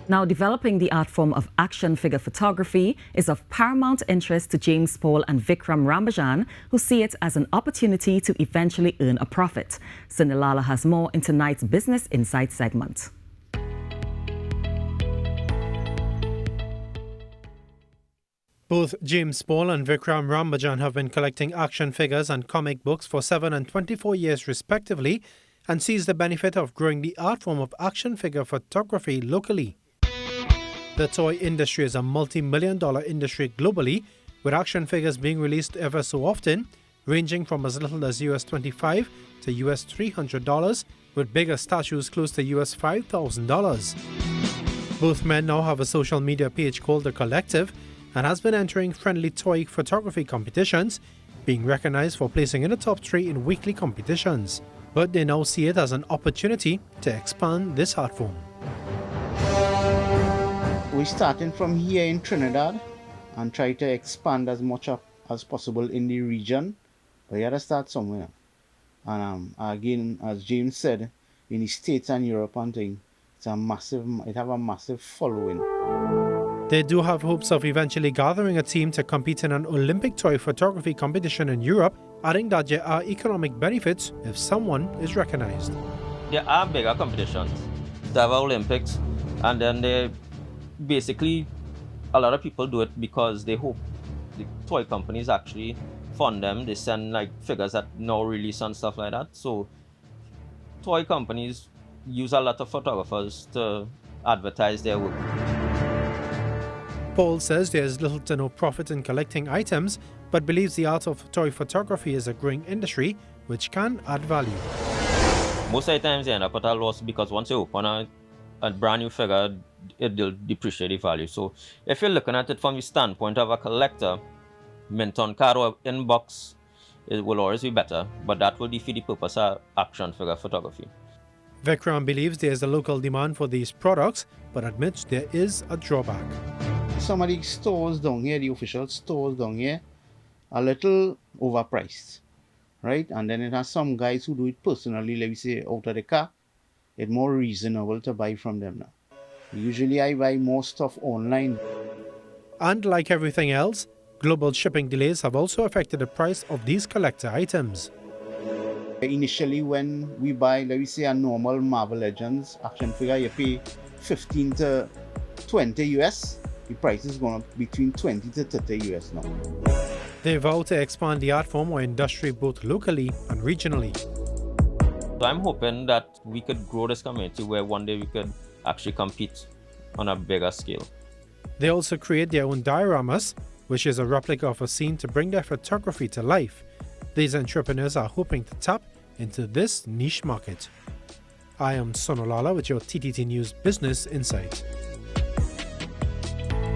Now, developing the art form of action figure photography is of paramount interest to James Paul and Vikram Rambhajan, who see it as an opportunity to eventually earn a profit. Sunil Lalla has more in tonight's Business Insight segment. Both James Paul and Vikram Rambhajan have been collecting action figures and comic books for 7 and 24 years respectively, and sees the benefit of growing the art form of action figure photography locally. The toy industry is a multi-million-dollar industry globally, with action figures being released ever so often, ranging from as little as US $25 to US $300, with bigger statues close to US $5,000. Both men now have a social media page called The Collective, and has been entering friendly toy photography competitions, being recognized for placing in the top 3 in weekly competitions. But they now see it as an opportunity to expand this art form. We're starting from here in Trinidad and try to expand as much as possible in the region. But you have to start somewhere. And again, as James said, in the States and Europe and things, it have a massive following. They do have hopes of eventually gathering a team to compete in an Olympic toy photography competition in Europe, adding that there are economic benefits if someone is recognized. There are bigger competitions. They have Olympics, and then they basically, a lot of people do it because they hope the toy companies actually fund them. They send like figures that now release and stuff like that. So toy companies use a lot of photographers to advertise their work. Paul says there is little to no profit in collecting items, but believes the art of toy photography is a growing industry which can add value. Most of the times they end up at a loss because once you open a brand new figure, it will depreciate the value. So if you're looking at it from the standpoint of a collector, mint on card or in box, it will always be better, but that will defeat the purpose of action figure photography. Vikram believes there is a local demand for these products, but admits there is a drawback. Some of the stores down here, the official stores down here, a little overpriced, right? And then it has some guys who do it personally, let me say, out of the car. It's more reasonable to buy from them now. Usually I buy more stuff online. And like everything else, global shipping delays have also affected the price of these collector items. Initially, when we buy, let me say, a normal Marvel Legends action figure, you pay 15 to 20 US. The price is going up between 20 to 30 US now. They vow to expand the art form or industry both locally and regionally. So I'm hoping that we could grow this community where one day we could actually compete on a bigger scale. They also create their own dioramas, which is a replica of a scene to bring their photography to life. These entrepreneurs are hoping to tap into this niche market. I am Sunil Lalla with your TTT News Business Insight.